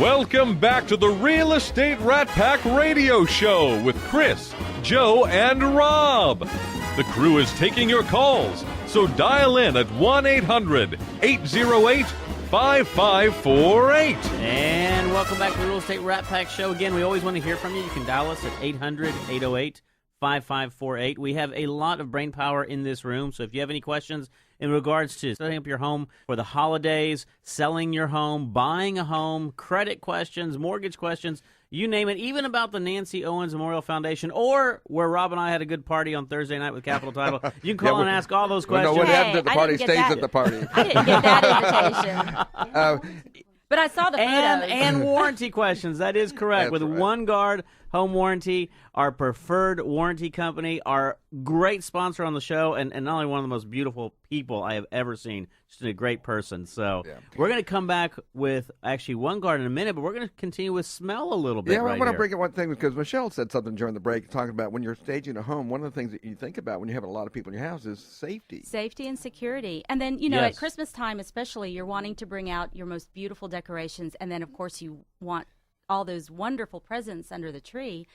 Welcome back to the Real Estate Rat Pack Radio Show with Chris, Joe, and Rob. The crew is taking your calls, so dial in at 1-800-808-5548. And welcome back to the Real Estate Rat Pack Show. Again, we always want to hear from you. You can dial us at 800-808-5548. We have a lot of brain power in this room, so if you have any questions in regards to setting up your home for the holidays, selling your home, buying a home, credit questions, mortgage questions, you name it, even about the Nancy Owens Memorial Foundation, or where Rob and I had a good party on Thursday night with Capital Title. You can call and ask all those questions. What happens at the party stays at the party. I didn't get that invitation. But I saw the photos. And warranty questions. That is correct. That's With right. OneGuard Home Warranty, our preferred warranty company, our great sponsor on the show, and not only one of the most beautiful people I have ever seen, just a great person. So we're going to come back with actually OneGuard in a minute, but we're going to continue with smell a little bit. Yeah, I want to here. bring up one thing because Michelle said something during the break talking about when you're staging a home, one of the things that you think about when you have a lot of people in your house is safety. Safety and security. And then, at Christmas time especially, you're wanting to bring out your most beautiful decorations, and then, of course, you want all those wonderful presents under the tree,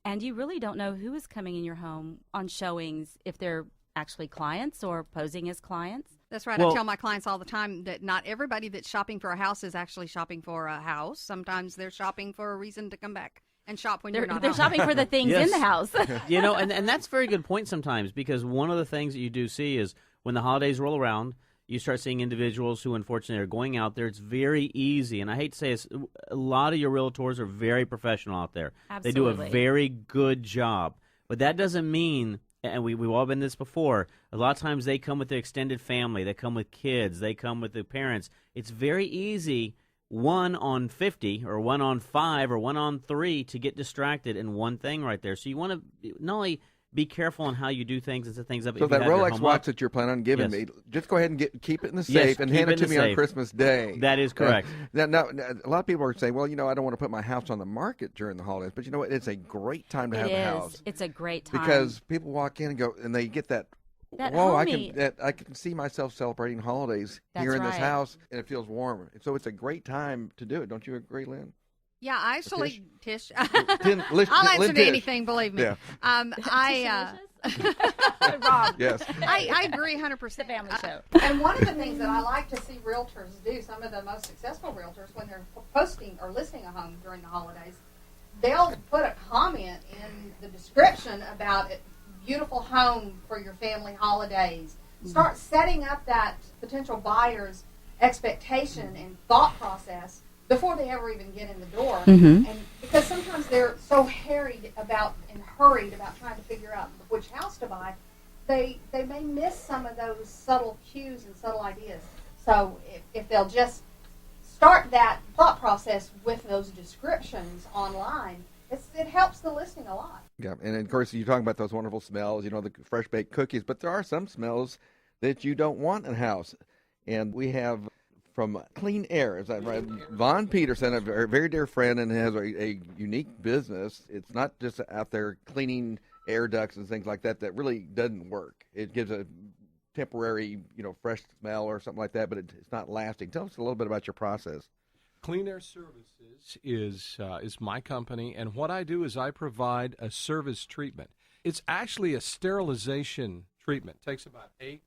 and you really don't know who is coming in your home on showings, if they're actually clients or posing as clients. That's right. I tell my clients all the time that not everybody that's shopping for a house is actually shopping for a house. Sometimes they're shopping for a reason to come back and shop when you're not They're home. shopping for the things in the house. And that's a very good point sometimes, because one of the things that you do see is when the holidays roll around, you start seeing individuals who, unfortunately, are going out there. It's very easy, and I hate to say this, a lot of your realtors are very professional out there. Absolutely. They do a very good job. But that doesn't mean, and we've all been this before, a lot of times they come with their extended family. They come with kids. They come with their parents. It's very easy, 1 on 50 or 1 on 5 or 1 on 3 to get distracted in one thing right there. So you want to not only be careful on how you do things and set things up. So if you that have your Rolex home watch up. that you're planning on giving me, just go ahead and keep it in the safe Yes, and keep hand it it to in me the on safe. Christmas Day. That is correct. Now, a lot of people are saying, well, I don't want to put my house on the market during the holidays. But you know what? It's a great time to have a house. It's a great time. Because people walk in and go, and they get that, That whoa, homey. I can see myself celebrating holidays here That's in this right. house, and it feels warm. So it's a great time to do it. Don't you agree, Lynn? Yeah, I actually, Tish. Lynn I'll answer to Tish. anything, believe me. Yeah. Rob. Yes. I agree 100%. It's a family show. And one of the things that I like to see realtors do, some of the most successful realtors, when they're posting or listing a home during the holidays, they'll put a comment in the description about a beautiful home for your family holidays. Start setting up that potential buyer's expectation and thought process before they ever even get in the door. Mhm. And because sometimes they're so hurried about trying to figure out which house to buy, they may miss some of those subtle cues and subtle ideas. So if they'll just start that thought process with those descriptions online, it helps the listing a lot. Yeah, and of course, you're talking about those wonderful smells, the fresh baked cookies, but there are some smells that you don't want in a house. And we have from Clean Air, is that right? Vaughan Pederson, a very dear friend, and has a unique business. It's not just out there cleaning air ducts and things like that really doesn't work. It gives a temporary, fresh smell or something like that, but it's not lasting. Tell us a little bit about your process. Clean Air Services is my company, and what I do is I provide a service treatment. It's actually a sterilization treatment. It takes about 8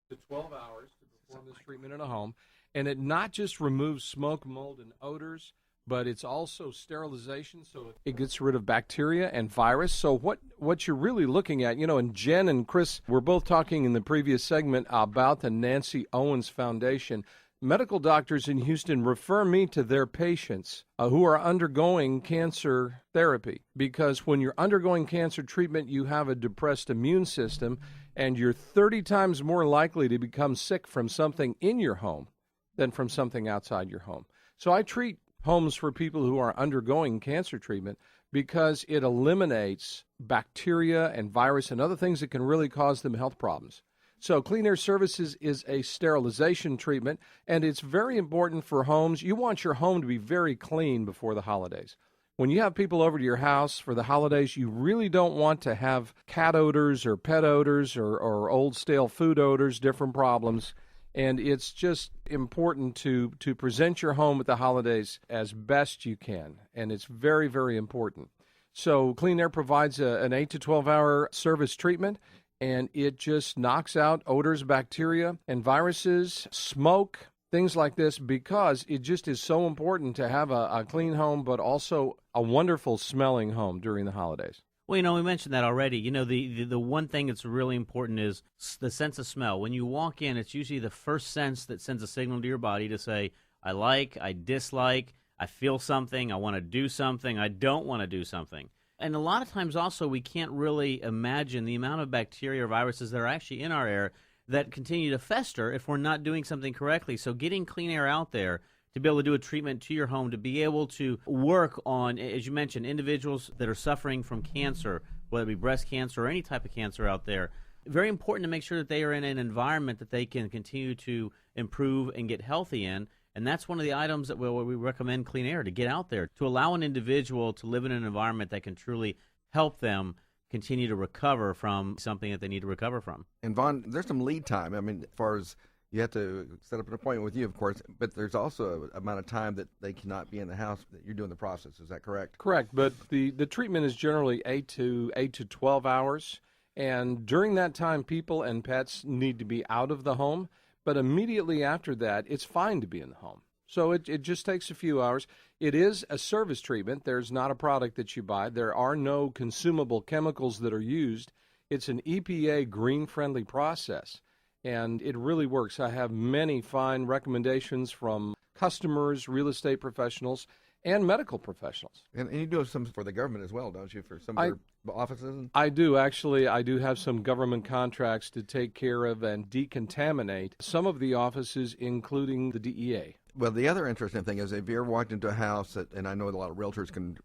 to 12 hours to perform this treatment in a home, and it not just removes smoke, mold, and odors, but it's also sterilization, so it gets rid of bacteria and virus. So what you're really looking at, and Jen and Chris were both talking in the previous segment about the Nancy Owens Foundation. Medical doctors in Houston refer me to their patients who are undergoing cancer therapy, because when you're undergoing cancer treatment, you have a depressed immune system, and you're 30 times more likely to become sick from something in your home than from something outside your home. So I treat homes for people who are undergoing cancer treatment because it eliminates bacteria and virus and other things that can really cause them health problems. So Clean Air Services is a sterilization treatment, and it's very important for homes. You want your home to be very clean before the holidays. When you have people over to your house for the holidays, you really don't want to have cat odors or pet odors or old stale food odors, different problems. And it's just important to present your home at the holidays as best you can, and it's very, very important. So Clean Air provides an 8 to 12-hour service treatment, and it just knocks out odors, bacteria, and viruses, smoke, things like this, because it just is so important to have a clean home, but also a wonderful smelling home during the holidays. Well, we mentioned that already. The one thing that's really important is the sense of smell. When you walk in, it's usually the first sense that sends a signal to your body to say, I like, I dislike, I feel something, I want to do something, I don't want to do something. And a lot of times also we can't really imagine the amount of bacteria or viruses that are actually in our air that continue to fester if we're not doing something correctly. So getting Clean Air out there to be able to do a treatment to your home, to be able to work on, as you mentioned, individuals that are suffering from cancer, whether it be breast cancer or any type of cancer out there. Very important to make sure that they are in an environment that they can continue to improve and get healthy in. And that's one of the items that we recommend Clean Air, to get out there, to allow an individual to live in an environment that can truly help them continue to recover from something that they need to recover from. And Vaughan, there's some lead time. I mean, as far as you have to set up an appointment with you, of course, but there's also an amount of time that they cannot be in the house that you're doing the process. Is that correct? Correct, but the treatment is generally 8 to 12 hours, and during that time, people and pets need to be out of the home, but immediately after that, it's fine to be in the home. So it just takes a few hours. It is a service treatment. There's not a product that you buy. There are no consumable chemicals that are used. It's an EPA green-friendly process, and it really works. I have many fine recommendations from customers, real estate professionals, and medical professionals. And you do some for the government as well, don't you, for some of their offices? I do. Actually, I do have some government contracts to take care of and decontaminate some of the offices, including the DEA. Well, the other interesting thing is if you ever walked into a house, and I know a lot of realtors can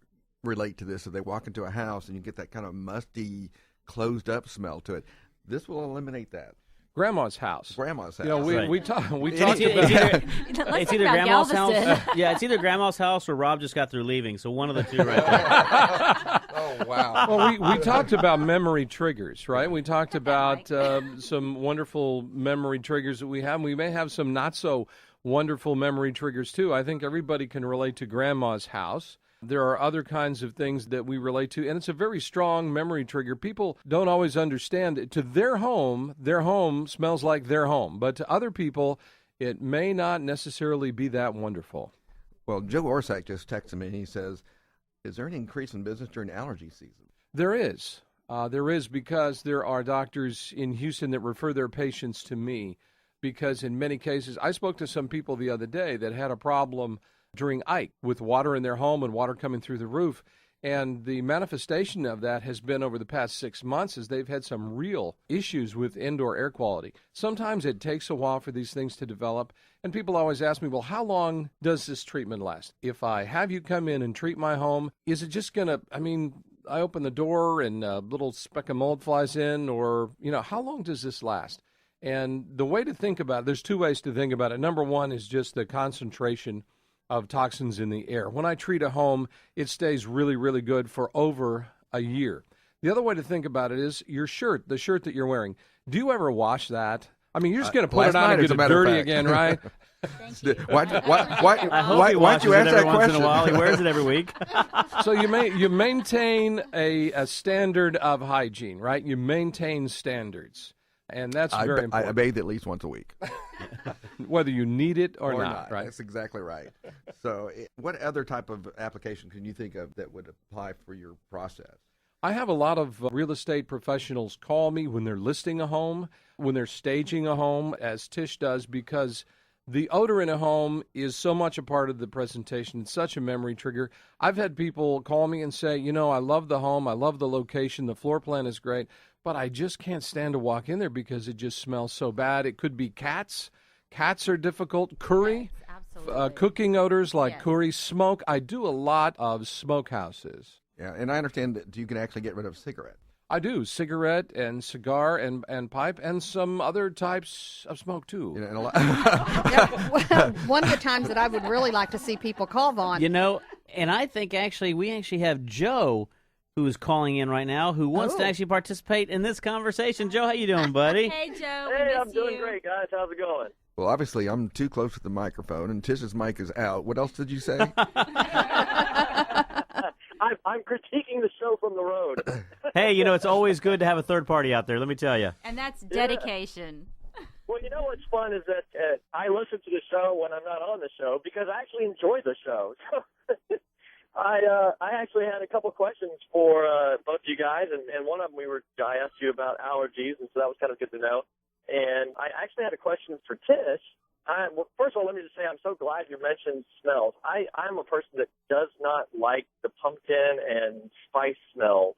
relate to this, if they walk into a house and you get that kind of musty, closed-up smell to it, this will eliminate that. Grandma's house. Grandma's house. You know, Right. we talked about It's either Grandma's house. Yeah, it's either Grandma's house or Rob just got through leaving. So one of the two right there. Oh, wow. Well, we talked about memory triggers, right? We talked about some wonderful memory triggers that we have. We may have some not so wonderful memory triggers too. I think everybody can relate to Grandma's house. There are other kinds of things that we relate to, and it's a very strong memory trigger. People don't always understand it. To their home smells like their home, but to other people, it may not necessarily be that wonderful. Well, Joe Orsak just texted me, and he says, is there an increase in business during allergy season? There is. There is, because there are doctors in Houston that refer their patients to me, because in many cases, I spoke to some people the other day that had a problem during Ike with water in their home and water coming through the roof. And the manifestation of that has been over the past 6 months as they've had some real issues with indoor air quality. Sometimes it takes a while for these things to develop. And people always ask me, well, how long does this treatment last? If I have you come in and treat my home, is it just going to, I open the door and a little speck of mold flies in, or, how long does this last? And the way to think about it, there's two ways to think about it. Number one is just the concentration of toxins in the air. When I treat a home, it stays really, really good for over a year. The other way to think about it is your shirt, the shirt that you're wearing. Do you ever wash that? You're just going to put it on and get it dirty again, right? Why don't you ask that once question? In a while. He wears it every week. So you maintain a standard of hygiene, right? You maintain standards. And that's very important. I bathe at least once a week. Whether you need it or not, right? That's exactly right. So what other type of application can you think of that would apply for your process? I have a lot of real estate professionals call me when they're listing a home, when they're staging a home, as Tish does, because the odor in a home is so much a part of the presentation. It's such a memory trigger. I've had people call me and say, I love the home, I love the location, the floor plan is great, but I just can't stand to walk in there because it just smells so bad. It could be cats. Cats are difficult. Curry, Absolutely. Cooking odors like Yes. curry, smoke. I do a lot of smokehouses. Yeah, and I understand that you can actually get rid of cigarette. I do. Cigarette and cigar and pipe and some other types of smoke, too. And a lot. Well, one of the times that I would really like to see people call Vaughan. And I think we actually have Joe who is calling in right now who wants to actually participate in this conversation. Joe, how you doing, buddy? Hey, Joe. Hey, I'm doing great, guys. How's it going? Well, obviously, I'm too close to the microphone, and Tish's mic is out. What else did you say? I'm critiquing the show from the road. Hey, it's always good to have a third party out there, let me tell you. And that's dedication. Well, what's fun is that I listen to the show when I'm not on the show because I actually enjoy the show. So I actually had a couple questions for both you guys, and one of them I asked you about allergies, and so that was kind of good to know. And I actually had a question for Tish. Well, first of all, let me just say I'm so glad you mentioned smells. I'm a person that does not like the pumpkin and spice smells,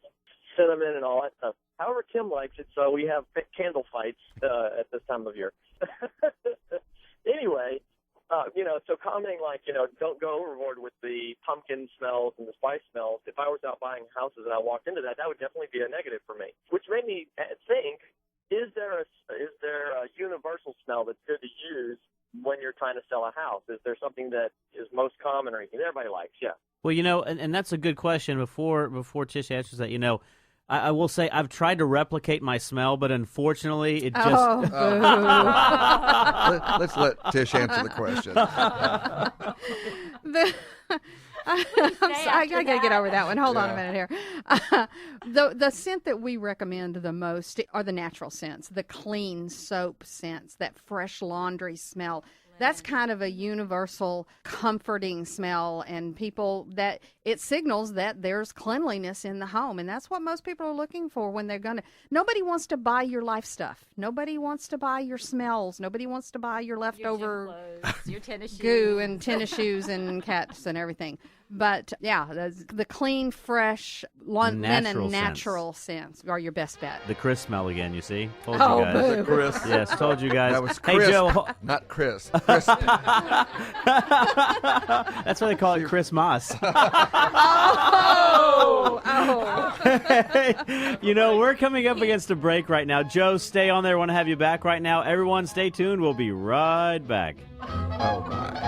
cinnamon and all that stuff. However, Kim likes it, so we have candle fights at this time of year. Anyway, so commenting like, don't go overboard with the pumpkin smells and the spice smells. If I was out buying houses and I walked into that would definitely be a negative for me, which made me think, is there a universal smell that's good to use when you're trying to sell a house? Is there something that is most common or anything everybody likes? Yeah. Well, and that's a good question. Before Tish answers that, I will say I've tried to replicate my smell, but unfortunately it just... Let's let Tish answer the question. I got to get over that one. Hold on a minute here. The scent that we recommend the most are the natural scents, the clean soap scents, that fresh laundry smell. That's kind of a universal comforting smell, and that it signals that there's cleanliness in the home, and that's what most people are looking for when they're nobody wants to buy your life stuff. Nobody wants to buy your smells. Nobody wants to buy your leftover your tennis shoes. goo and tennis shoes and cats and everything. But yeah, the clean, fresh, natural scents are your best bet. The Chris smell again, you see? Told you Oh, guys. boo. Chris. Yes, told you guys. That was Hey, Chris, Joe. not Chris. That's why they call it Chris Moss. We're coming up against a break right now. Joe, stay on there. Want to have you back right now. Everyone, stay tuned. We'll be right back. Oh, my.